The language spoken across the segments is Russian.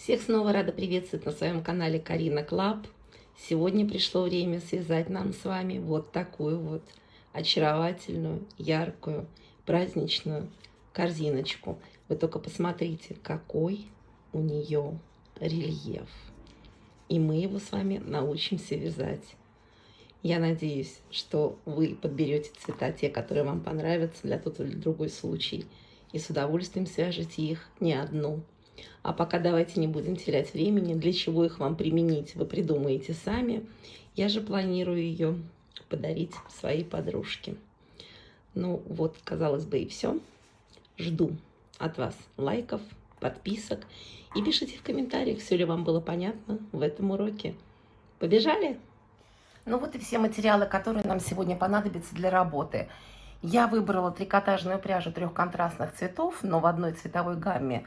Всех снова рада приветствовать на своем канале Карина Клаб. Сегодня пришло время связать нам с вами вот такую вот очаровательную, яркую, праздничную корзиночку. Вы только посмотрите, какой у нее рельеф. И мы его с вами научимся вязать. Я надеюсь, что вы подберете цвета, те, которые вам понравятся для тот или другой случай, и с удовольствием свяжете их не одну. А пока давайте не будем терять времени, для чего их вам применить, вы придумаете сами. Я же планирую ее подарить своей подружке. Ну вот, казалось бы, и все. Жду от вас лайков, подписок и пишите в комментариях, все ли вам было понятно в этом уроке. Побежали? Ну вот и все материалы, которые нам сегодня понадобятся для работы. Я выбрала трикотажную пряжу 3 контрастных цветов, но в одной цветовой гамме.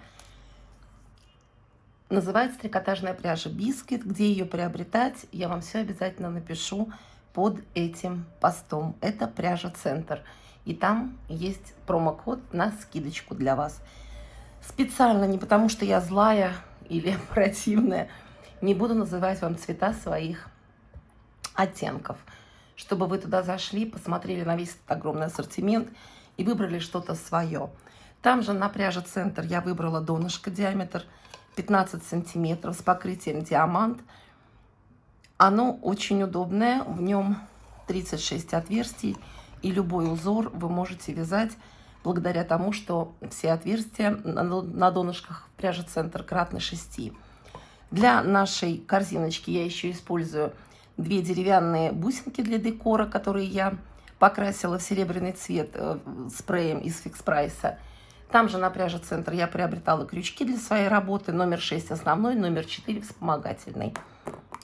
Называется трикотажная пряжа Бисквит. Где ее приобретать, я вам все обязательно напишу под этим постом. Это пряжа Центр. И там есть промокод на скидочку для вас. Специально, не потому что я злая или противная, не буду называть вам цвета своих оттенков, чтобы вы туда зашли, посмотрели на весь этот огромный ассортимент и выбрали что-то свое. Там же на пряже Центр я выбрала донышко, диаметр 15 сантиметров с покрытием диамант. Оно очень удобное, в нем 36 отверстий, и любой узор вы можете вязать благодаря тому, что все отверстия на донышках пряжи Центр кратно 6. Для нашей корзиночки я еще использую 2 деревянные бусинки для декора, которые я покрасила в серебряный цвет спреем из Фикс Прайса. Там же на пряже Центр я приобретала крючки для своей работы. Номер 6 основной, номер 4 вспомогательный.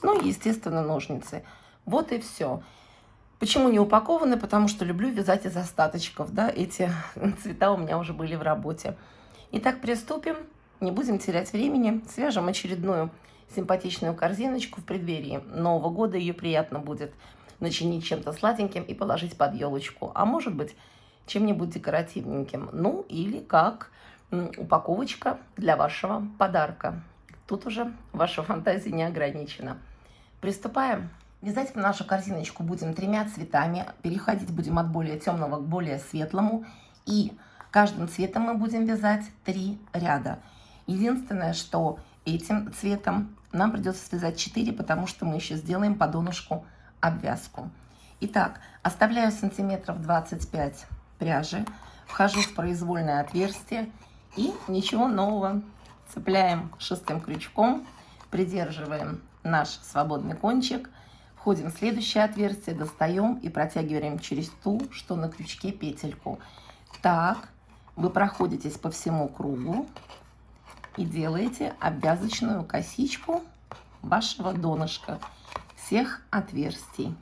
Ну и, естественно, ножницы. Вот и все. Почему не упакованы? Потому что люблю вязать из остаточков. Да? Эти цвета у меня уже были в работе. Итак, приступим. Не будем терять времени. Свяжем очередную симпатичную корзиночку в преддверии Нового года. Ее приятно будет начинить чем-то сладеньким и положить под елочку. А может быть, чем-нибудь декоративненьким. Ну, или как упаковочка для вашего подарка. Тут уже ваша фантазия не ограничена. Приступаем. Вязать нашу корзиночку будем 3 цветами. Переходить будем от более темного к более светлому. И каждым цветом мы будем вязать 3 ряда. Единственное, что этим цветом нам придется связать 4, потому что мы еще сделаем по донышку обвязку. Итак, оставляю сантиметров 25 пряжи, вхожу в произвольное отверстие и ничего нового. Цепляем 6-м крючком, придерживаем наш свободный кончик, входим в следующее отверстие, достаем и протягиваем через ту, что на крючке, петельку. Так, вы проходитесь по всему кругу и делаете обвязочную косичку вашего донышка всех отверстий.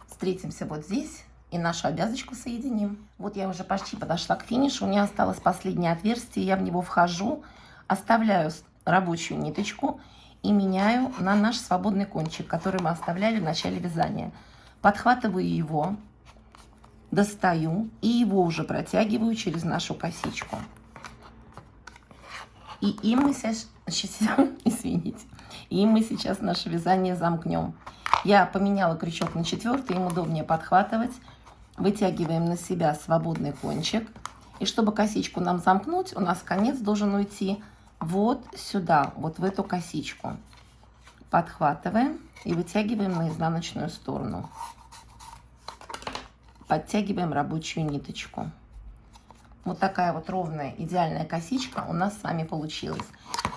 Встретимся вот здесь и нашу обвязочку соединим. Вот я уже почти подошла к финишу. У меня осталось последнее отверстие. Я в него вхожу, оставляю рабочую ниточку и меняю на наш свободный кончик, который мы оставляли в начале вязания. Подхватываю его, достаю и его уже протягиваю через нашу косичку. И им мы сейчас, извините, им мы сейчас наше вязание замкнем. Я поменяла крючок на 4-й, им удобнее подхватывать. Вытягиваем на себя свободный кончик. И чтобы косичку нам замкнуть, у нас конец должен уйти вот сюда, вот в эту косичку. Подхватываем и вытягиваем на изнаночную сторону. Подтягиваем рабочую ниточку. Вот такая вот ровная, идеальная косичка у нас с вами получилась.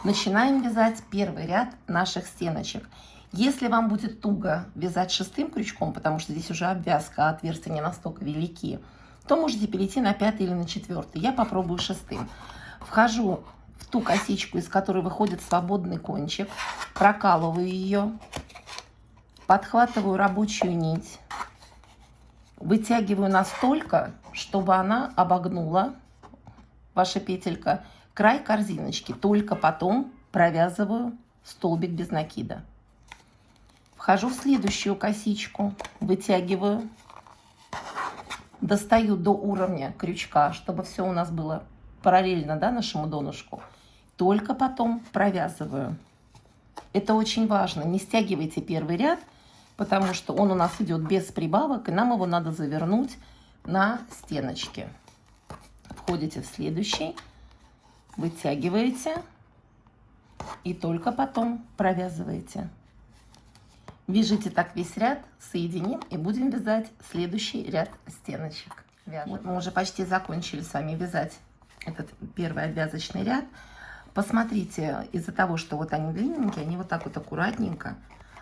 Начинаем вязать первый ряд наших стеночек. Если вам будет туго вязать 6-м крючком, потому что здесь уже обвязка, а отверстия не настолько велики, то можете перейти на 5-й или на 4-й. Я попробую 6-м. Вхожу в ту косичку, из которой выходит свободный кончик, прокалываю ее, подхватываю рабочую нить, вытягиваю настолько, чтобы она обогнула, ваша петелька, край корзиночки. Только потом провязываю столбик без накида. Вхожу в следующую косичку, вытягиваю, достаю до уровня крючка, чтобы все у нас было параллельно, да, нашему донышку. только потом провязываю. Это очень важно. Не стягивайте первый ряд, потому что он у нас идет без прибавок, и нам его надо завернуть на стеночке. Входите в следующий, вытягиваете и только потом провязываете. Вяжите так весь ряд, соединим и будем вязать следующий ряд стеночек. Вот мы уже почти закончили с вами вязать этот первый обвязочный ряд. Посмотрите, из-за того, что вот они длинненькие, они вот так вот аккуратненько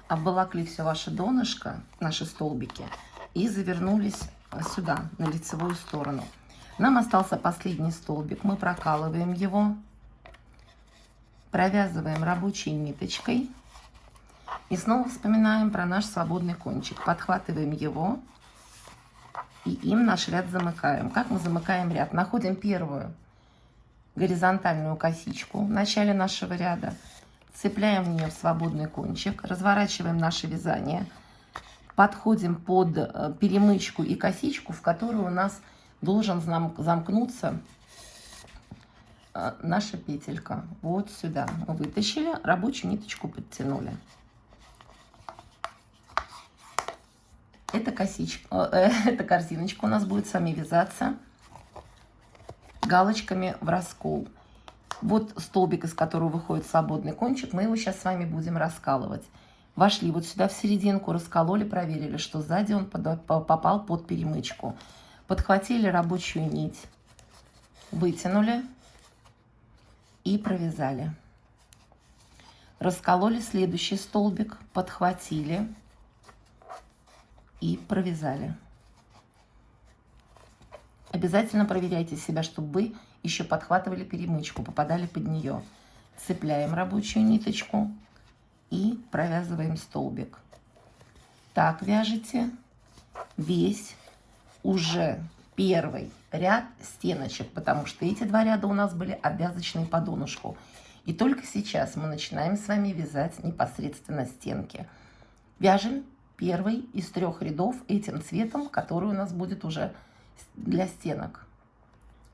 обволокли все ваше донышко, наши столбики, и завернулись сюда, на лицевую сторону. Нам остался последний столбик, мы прокалываем его, провязываем рабочей ниточкой и снова вспоминаем про наш свободный кончик. Подхватываем его и им наш ряд замыкаем. Как мы замыкаем ряд? Находим первую горизонтальную косичку в начале нашего ряда, цепляем в нее свободный кончик, разворачиваем наше вязание, подходим под перемычку и косичку, в которую у нас должен замкнуться наша петелька. Вот сюда мы вытащили, рабочую ниточку подтянули. Эта корзиночка у нас будет с вами вязаться галочками в раскол. Вот столбик, из которого выходит свободный кончик, мы его сейчас с вами будем раскалывать. Вошли вот сюда в серединку, раскололи, проверили, что сзади он попал под перемычку. Подхватили рабочую нить, вытянули и провязали. Раскололи следующий столбик, подхватили и провязали. Обязательно проверяйте себя, чтобы вы еще подхватывали перемычку, попадали под нее. Цепляем рабочую ниточку и провязываем столбик. Так вяжете весь уже первый ряд стеночек, потому что эти два ряда у нас были обвязочные по донышку. И только сейчас мы начинаем с вами вязать непосредственно стенки. Вяжем первый из 3 рядов этим цветом, который у нас будет уже для стенок.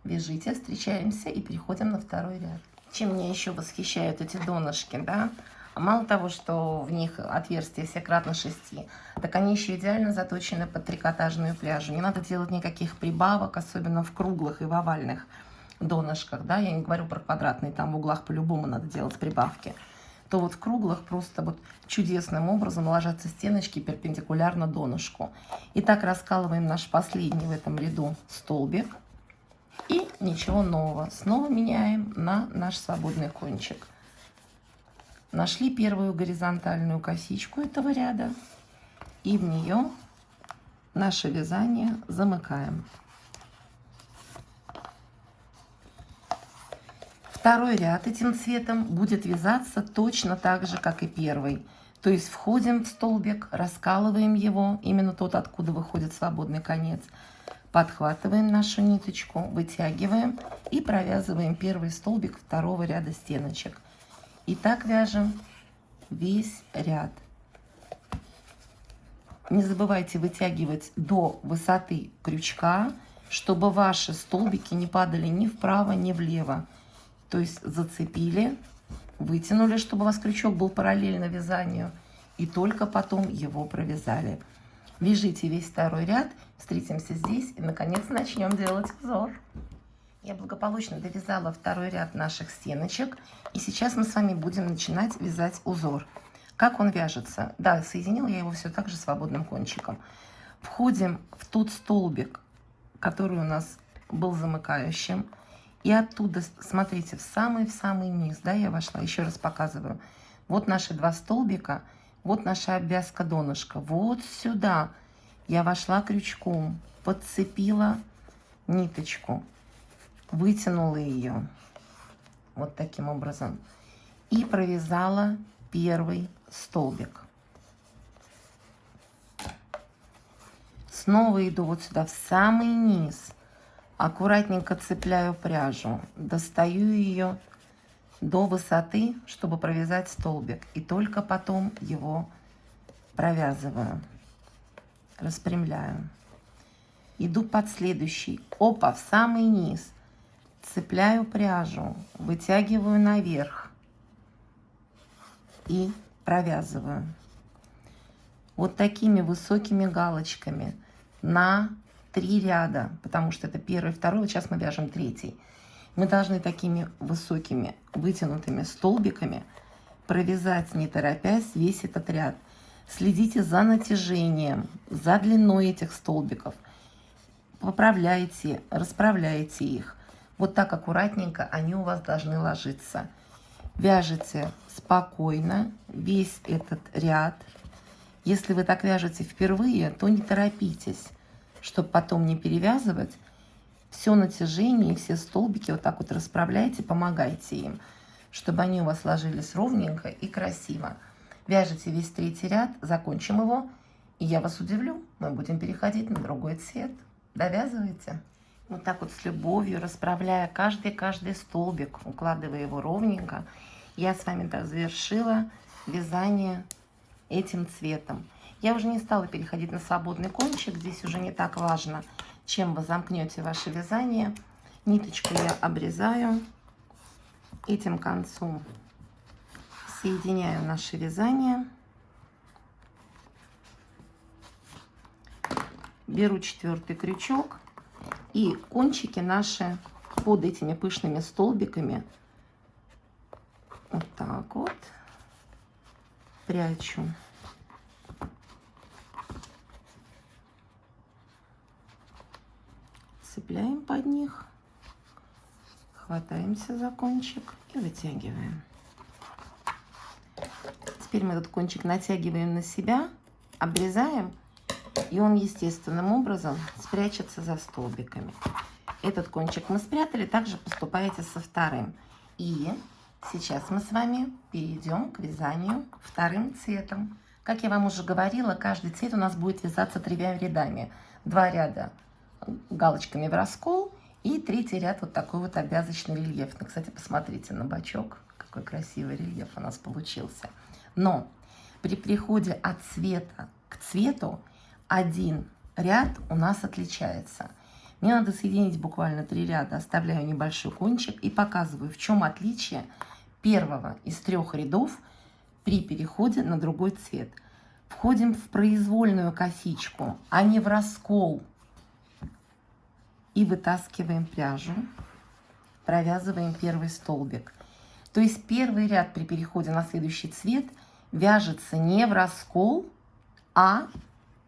Вяжите, встречаемся и переходим на второй ряд. Чем меня еще восхищают эти донышки, да? Мало того, что в них отверстия все кратно 6, так они еще идеально заточены под трикотажную пряжу. Не надо делать никаких прибавок, особенно в круглых и в овальных донышках, да? Я не говорю про квадратные, там в углах по-любому надо делать прибавки. То вот в круглых просто вот чудесным образом ложатся стеночки перпендикулярно донышку. Итак, раскалываем наш последний в этом ряду столбик. И ничего нового. Снова меняем на наш свободный кончик. Нашли первую горизонтальную косичку этого ряда. И в нее наше вязание замыкаем. Второй ряд этим цветом будет вязаться точно так же, как и первый. То есть входим в столбик, раскалываем его, именно тот, откуда выходит свободный конец. Подхватываем нашу ниточку, вытягиваем и провязываем первый столбик второго ряда стеночек. И так вяжем весь ряд. Не забывайте вытягивать до высоты крючка, чтобы ваши столбики не падали ни вправо, ни влево. То есть зацепили, вытянули, чтобы у вас крючок был параллельно вязанию, и только потом его провязали. Вяжите весь второй ряд, встретимся здесь и, наконец, начнем делать узор. Я благополучно довязала второй ряд наших стеночек, и сейчас мы с вами будем начинать вязать узор. Как он вяжется? Да, соединила я его все так же свободным кончиком. Входим в тот столбик, который у нас был замыкающим, и оттуда, смотрите, в самый низ, да, я вошла, еще раз показываю. Вот наши 2 столбика, вот наша обвязка донышка. Вот сюда я вошла крючком, подцепила ниточку, вытянула ее вот таким образом и провязала первый столбик. Снова иду вот сюда в самый низ. Аккуратненько цепляю пряжу, достаю ее до высоты, чтобы провязать столбик. И только потом его провязываю. Распрямляю. Иду под следующий. Опа, в самый низ. цепляю пряжу, вытягиваю наверх и провязываю. Вот такими высокими галочками на 3 ряда, потому что это первый, второй, вот сейчас мы вяжем третий. Мы должны такими высокими вытянутыми столбиками провязать, не торопясь, весь этот ряд. Следите за натяжением, за длиной этих столбиков. Поправляйте, расправляйте их. Вот так аккуратненько они у вас должны ложиться. Вяжите спокойно весь этот ряд. Если вы так вяжете впервые, то не торопитесь, чтобы потом не перевязывать. Все натяжение и все столбики вот так вот расправляйте, помогайте им, чтобы они у вас ложились ровненько и красиво. Вяжите весь третий ряд, закончим его, и я вас удивлю, мы будем переходить на другой цвет. Довязывайте. Вот так вот с любовью, расправляя каждый столбик, укладывая его ровненько, я с вами завершила вязание этим цветом. Я уже не стала переходить на свободный кончик, здесь уже не так важно, чем вы замкнете ваше вязание. Ниточку я обрезаю, этим концом соединяю наше вязание, беру 4-й крючок и кончики наши под этими пышными столбиками вот так вот прячу. Цепляем под них, хватаемся за кончик и вытягиваем. Теперь мы этот кончик натягиваем на себя, обрезаем, и он естественным образом спрячется за столбиками. Этот кончик мы спрятали, также поступаете со вторым. И сейчас мы с вами перейдем к вязанию вторым цветом. Как я вам уже говорила, каждый цвет у нас будет вязаться 3 рядами. 2 ряда галочками в раскол и 3-й ряд вот такой вот обвязочный рельефный. Кстати, посмотрите на бочок, какой красивый рельеф у нас получился. Но при переходе от цвета к цвету один ряд у нас отличается. Мне надо соединить буквально 3 ряда, оставляю небольшой кончик и показываю, в чем отличие первого из 3 рядов при переходе на другой цвет. Входим в произвольную косичку, а не в раскол. И вытаскиваем пряжу, провязываем 1-й столбик. То есть 1-й ряд при переходе на следующий цвет вяжется не в раскол, а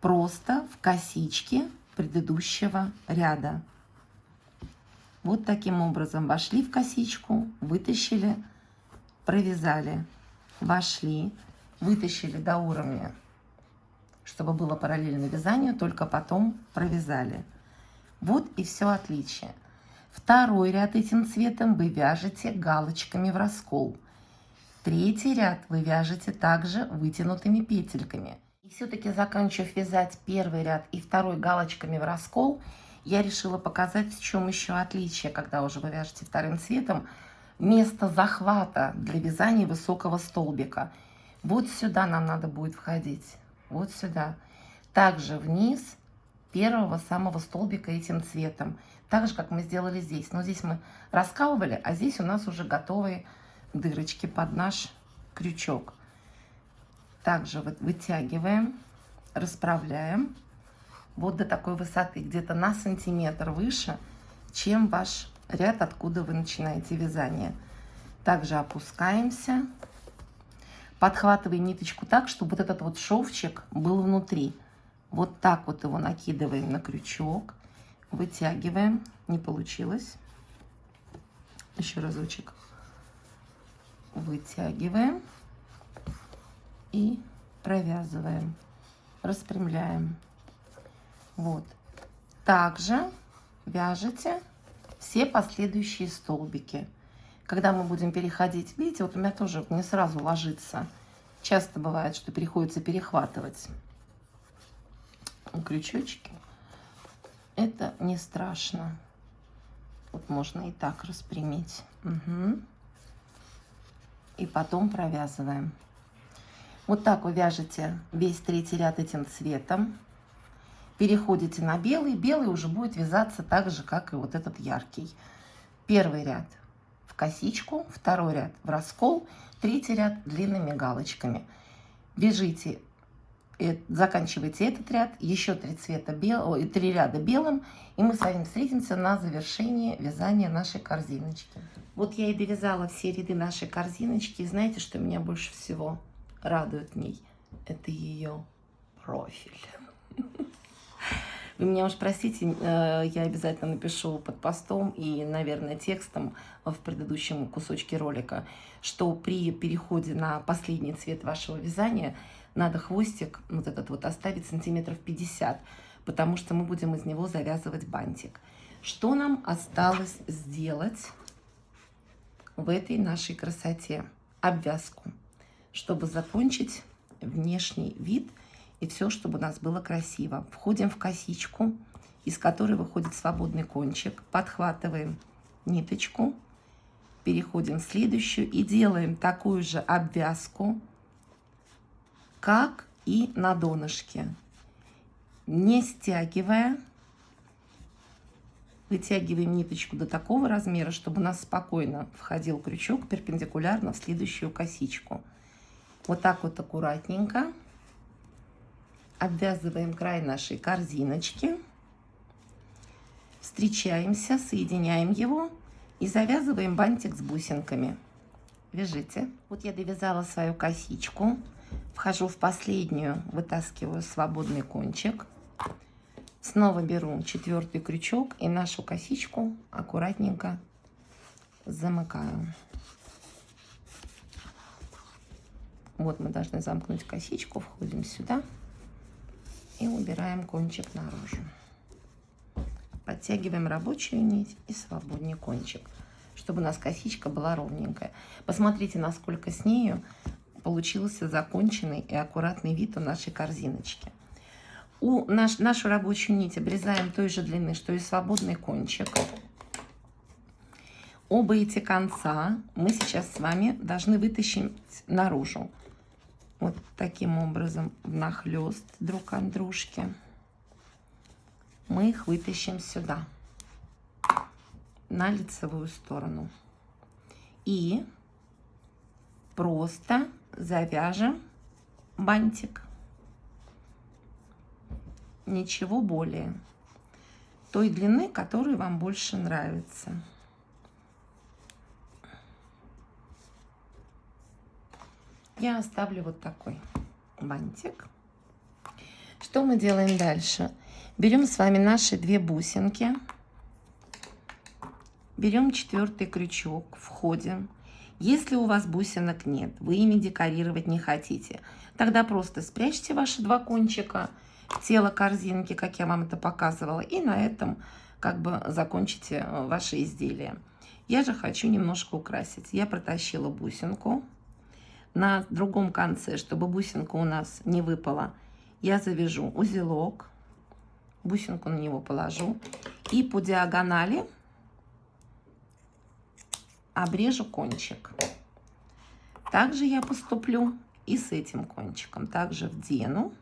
просто в косичке предыдущего ряда. Вот таким образом вошли в косичку, вытащили, провязали, вошли, вытащили до уровня, чтобы было параллельно вязанию, только потом провязали. Вот и все отличие. 2-й ряд этим цветом вы вяжете галочками в раскол. 3-й ряд вы вяжете также вытянутыми петельками. И все-таки, заканчивая вязать 1-й ряд и 2-й галочками в раскол, я решила показать, в чем еще отличие, когда уже вы вяжете 2-м цветом, место захвата для вязания высокого столбика. Вот сюда нам надо будет входить. Вот сюда. Также вниз 1-го самого столбика этим цветом. Так же, как мы сделали здесь. Но здесь мы раскалывали, а здесь у нас уже готовые дырочки под наш крючок. Также вот вытягиваем, расправляем вот до такой высоты, где-то на сантиметр выше, чем ваш ряд, откуда вы начинаете вязание. Также опускаемся, подхватываем ниточку так, чтобы вот этот вот шовчик был внутри. Вот так вот его накидываем на крючок, вытягиваем. Не получилось. Еще разочек. Вытягиваем и провязываем, распрямляем. Вот. Также вяжете все последующие столбики. Когда мы будем переходить, видите, вот у меня тоже не сразу ложится. Часто бывает, что приходится перехватывать крючочки. Это не страшно. Вот можно и так распрямить. Угу. И потом провязываем. Вот так вы вяжете весь 3-й ряд этим цветом. Переходите на белый. Белый уже будет вязаться так же, как и вот этот яркий. Первый ряд в косичку, второй ряд в раскол, третий ряд длинными галочками. Вяжите, заканчивайте этот ряд, еще 3 ряда белым, и мы с вами встретимся на завершении вязания нашей корзиночки. Вот я и довязала все ряды нашей корзиночки, и знаете, что меня больше всего радует в ней? Это ее профиль. Вы меня уж простите, я обязательно напишу под постом и, наверное, текстом в предыдущем кусочке ролика, что при переходе на последний цвет вашего вязания надо хвостик вот этот вот оставить сантиметров 50, потому что мы будем из него завязывать бантик. Что нам осталось сделать в этой нашей красоте? Обвязку, чтобы закончить внешний вид и все, чтобы у нас было красиво. Входим в косичку, из которой выходит свободный кончик, подхватываем ниточку, переходим в следующую и делаем такую же обвязку, как и на донышке, не стягивая. Вытягиваем ниточку до такого размера, чтобы у нас спокойно входил крючок перпендикулярно в следующую косичку. Вот так вот аккуратненько обвязываем край нашей корзиночки, встречаемся, соединяем его и завязываем бантик с бусинками. Вяжите. Вот я довязала свою косичку, вхожу в последнюю, вытаскиваю свободный кончик, снова беру 4-й крючок и нашу косичку аккуратненько замыкаю. Вот мы должны замкнуть косичку, входим сюда и убираем кончик наружу. Подтягиваем рабочую нить и свободный кончик, чтобы у нас косичка была ровненькая. Посмотрите, насколько с нею получился законченный и аккуратный вид у нашей корзиночки. Нашу рабочую нить обрезаем той же длины, что и свободный кончик. Оба эти конца мы сейчас с вами должны вытащить наружу. Вот таким образом, внахлёст друг от дружки. Мы их вытащим сюда, на лицевую сторону. И просто завяжем бантик. Ничего более. Той длины, которая вам больше нравится. Я оставлю вот такой бантик. Что мы делаем дальше? Берем с вами наши 2 бусинки. Берем 4-й крючок, входим. Если у вас бусинок нет, вы ими декорировать не хотите, тогда просто спрячьте ваши 2 кончика в тело корзинки, как я вам это показывала, и на этом как бы закончите ваше изделие. Я же хочу немножко украсить. Я протащила бусинку. На другом конце, чтобы бусинка у нас не выпала, я завяжу узелок, бусинку на него положу и по диагонали обрежу кончик. Также я поступлю и с этим кончиком. Также вдену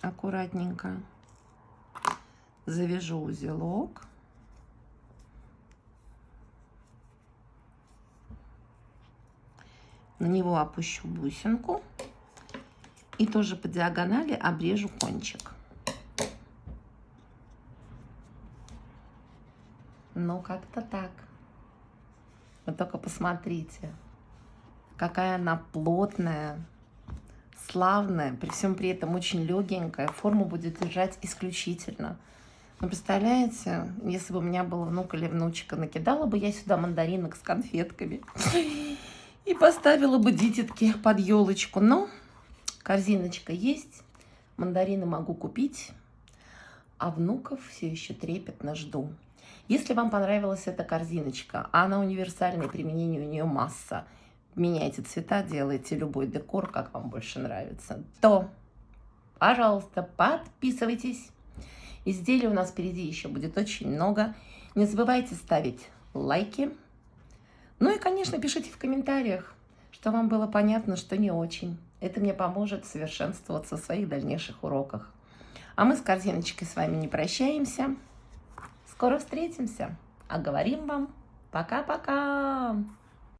аккуратненько, завяжу узелок. На него опущу бусинку и тоже по диагонали обрежу кончик. Ну, как-то так. Вы только посмотрите, какая она плотная, славная, при всем при этом очень легенькая. Форму будет держать исключительно. Вы представляете, если бы у меня был внук или внучка, накидала бы я сюда мандаринок с конфетками и поставила бы дитятки под елочку. Но корзиночка есть, мандарины могу купить, а внуков все еще трепетно жду. Если вам понравилась эта корзиночка, а она универсальная, применение у нее масса, меняйте цвета, делайте любой декор, как вам больше нравится, то, пожалуйста, подписывайтесь. Изделий у нас впереди еще будет очень много. Не забывайте ставить лайки. Ну и, конечно, пишите в комментариях, что вам было понятно, что не очень. Это мне поможет совершенствоваться в своих дальнейших уроках. А мы с корзиночкой с вами не прощаемся. Скоро встретимся. А говорим вам пока-пока.